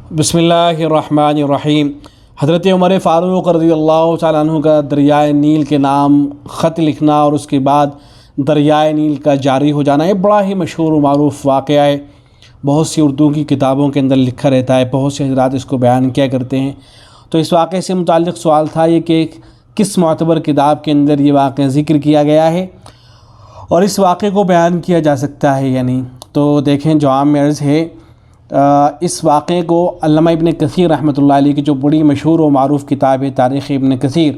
بسم اللہ الرحمن الرحیم۔ حضرت عمر فاروق رضی اللہ تعالیٰ عنہ کا دریائے نیل کے نام خط لکھنا اور اس کے بعد دریائے نیل کا جاری ہو جانا، یہ بڑا ہی مشہور و معروف واقعہ ہے۔ بہت سی اردو کی کتابوں کے اندر لکھا رہتا ہے، بہت سے حضرات اس کو بیان کیا کرتے ہیں۔ تو اس واقعے سے متعلق سوال تھا یہ کہ کس معتبر کتاب کے اندر یہ واقعہ ذکر کیا گیا ہے اور اس واقعے کو بیان کیا جا سکتا ہے یا نہیں۔ تو دیکھیں، جواب میں عرض ہے، اس واقعے کو علامہ ابن کثیر رحمۃ اللہ علیہ کی جو بڑی مشہور و معروف کتاب ہے تاریخ ابن کثیر،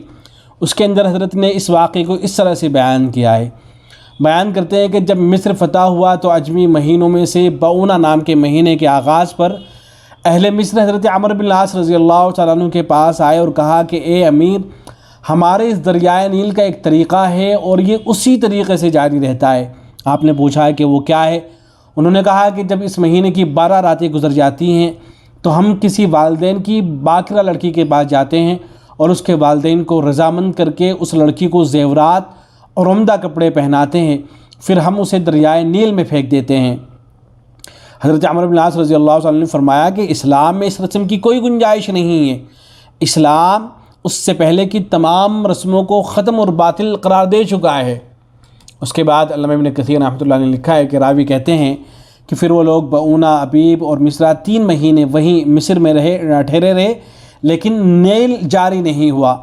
اس کے اندر حضرت نے اس واقعے کو اس طرح سے بیان کیا ہے۔ بیان کرتے ہیں کہ جب مصر فتح ہوا تو عجمی مہینوں میں سے بعونہ نام کے مہینے کے آغاز پر اہل مصر حضرت عمرو بن العاص رضی اللہ تعالیٰ عنہ کے پاس آئے اور کہا کہ اے امیر، ہمارے اس دریائے نیل کا ایک طریقہ ہے اور یہ اسی طریقے سے جاری رہتا ہے۔ آپ نے پوچھا کہ وہ کیا ہے؟ انہوں نے کہا کہ جب اس مہینے کی 12 راتیں گزر جاتی ہیں تو ہم کسی والدین کی باکرہ لڑکی کے پاس جاتے ہیں اور اس کے والدین کو رضامند کر کے اس لڑکی کو زیورات اور عمدہ کپڑے پہناتے ہیں، پھر ہم اسے دریائے نیل میں پھینک دیتے ہیں۔ حضرت عمرو بن العاص رضی اللہ عنہ نے فرمایا کہ اسلام میں اس رسم کی کوئی گنجائش نہیں ہے۔ اسلام اس سے پہلے کی تمام رسموں کو ختم اور باطل قرار دے چکا ہے۔ اس کے بعد علامہ ابن کثیر رحمۃ اللہ نے لکھا ہے کہ راوی کہتے ہیں کہ پھر وہ لوگ بعونہ، ابیب اور مصرا 3 مہینے وہیں مصر میں ٹھہرے رہے، لیکن نیل جاری نہیں ہوا،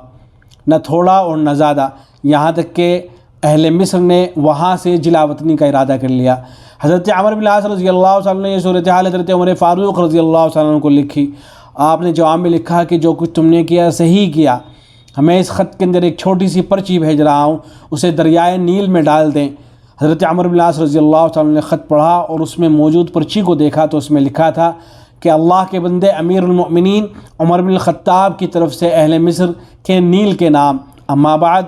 نہ تھوڑا اور نہ زیادہ، یہاں تک کہ اہل مصر نے وہاں سے جلا وطنی کا ارادہ کر لیا۔ حضرت عمرو بن العاص رضی اللہ عنہ نے یہ صورتحال حضرت عمر فاروق رضی اللہ عنہ کو لکھی۔ آپ نے جواب میں لکھا کہ جو کچھ تم نے کیا صحیح کیا، میں اس خط کے اندر ایک چھوٹی سی پرچی بھیج رہا ہوں، اسے دریائے نیل میں ڈال دیں۔ حضرت عمرو بن العاص رضی اللہ عنہ نے خط پڑھا اور اس میں موجود پرچی کو دیکھا تو اس میں لکھا تھا کہ اللہ کے بندے امیر المؤمنین عمر بن الخطاب کی طرف سے اہل مصر کے نیل کے نام، اما بعد،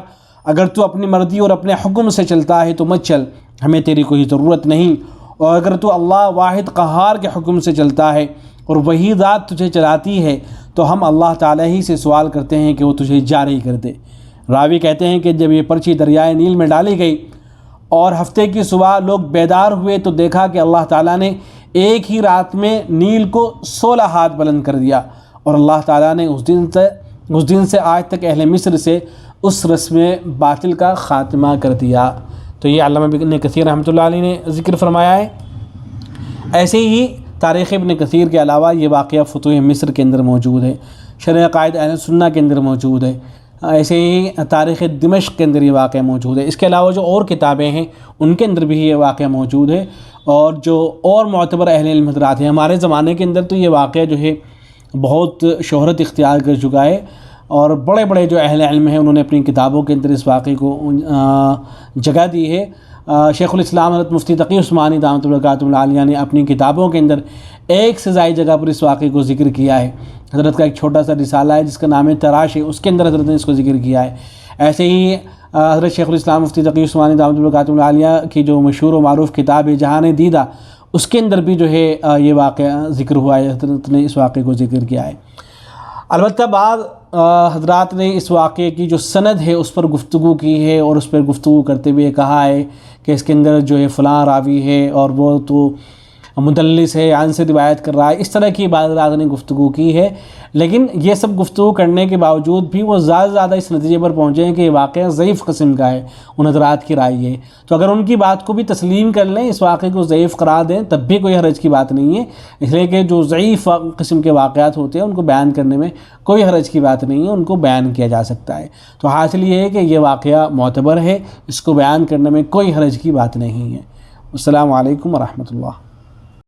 اگر تو اپنی مرضی اور اپنے حکم سے چلتا ہے تو مت چل، ہمیں تیری کوئی ضرورت نہیں، اور اگر تو اللہ واحد قہار کے حکم سے چلتا ہے اور وہی ذات تجھے چلاتی ہے تو ہم اللہ تعالیٰ ہی سے سوال کرتے ہیں کہ وہ تجھے جاری کر دے۔ راوی کہتے ہیں کہ جب یہ پرچی دریائے نیل میں ڈالی گئی اور ہفتے کی صبح لوگ بیدار ہوئے تو دیکھا کہ اللہ تعالیٰ نے ایک ہی رات میں نیل کو 16 ہاتھ بلند کر دیا، اور اللہ تعالیٰ نے اس دن سے آج تک اہل مصر سے اس رسم باطل کا خاتمہ کر دیا۔ تو یہ علامہ ابن کثیر رحمۃ اللہ علیہ نے ذکر فرمایا ہے۔ ایسے ہی تاریخ ابن کثیر کے علاوہ یہ واقعہ فتوح مصر کے اندر موجود ہے، شرح عقائد اہل سنہ کے اندر موجود ہے، ایسے ہی تاریخ دمشق کے اندر یہ واقعہ موجود ہے۔ اس کے علاوہ جو اور کتابیں ہیں ان کے اندر بھی یہ واقعہ موجود ہے، اور جو اور معتبر اہل علم حضرات ہیں ہمارے زمانے کے اندر تو یہ واقعہ جو ہے بہت شہرت اختیار کر چکا ہے، اور بڑے بڑے جو اہل علم ہیں انہوں نے اپنی کتابوں کے اندر اس واقعے کو جگہ دی ہے۔ شیخ الاسلام حضرت مفتی تقی عثمانی دامت برکاتہ العالیہ نے اپنی کتابوں کے اندر ایک سے زائد جگہ پر اس واقعے کو ذکر کیا ہے۔ حضرت کا ایک چھوٹا سا رسالہ ہے جس کا نام ہے تراش ہے، اس کے اندر حضرت نے اس کو ذکر کیا ہے۔ ایسے ہی حضرت شیخ الاسلام مفتی تقی عثمانی دامت برکاتہ العالیہ کی جو مشہور و معروف کتاب ہے جہان دیدہ، اس کے اندر بھی جو ہے یہ واقعہ ذکر ہوا ہے، حضرت نے اس واقعے کو ذکر کیا ہے۔ البتہ بعض حضرات نے اس واقعے کی جو سند ہے اس پر گفتگو کی ہے، اور اس پر گفتگو کرتے ہوئے کہا ہے کہ اس کے اندر جو ہے فلاں راوی ہے اور وہ تو مدلس ہے، عن سے روایت کر رہا ہے، اس طرح کی بعض حضرات نے گفتگو کی ہے۔ لیکن یہ سب گفتگو کرنے کے باوجود بھی وہ زیادہ اس نتیجے پر پہنچے ہیں کہ یہ واقعہ ضعیف قسم کا ہے، ان حضرات کی رائے ہے۔ تو اگر ان کی بات کو بھی تسلیم کر لیں، اس واقعے کو ضعیف قرار دیں، تب بھی کوئی حرج کی بات نہیں ہے، اس لیے کہ جو ضعیف قسم کے واقعات ہوتے ہیں ان کو بیان کرنے میں کوئی حرج کی بات نہیں ہے، ان کو بیان کیا جا سکتا ہے۔ تو حاصل یہ ہے کہ یہ واقعہ معتبر ہے، اس کو بیان کرنے میں کوئی حرج کی بات نہیں ہے۔ السلام علیکم ورحمۃ اللہ۔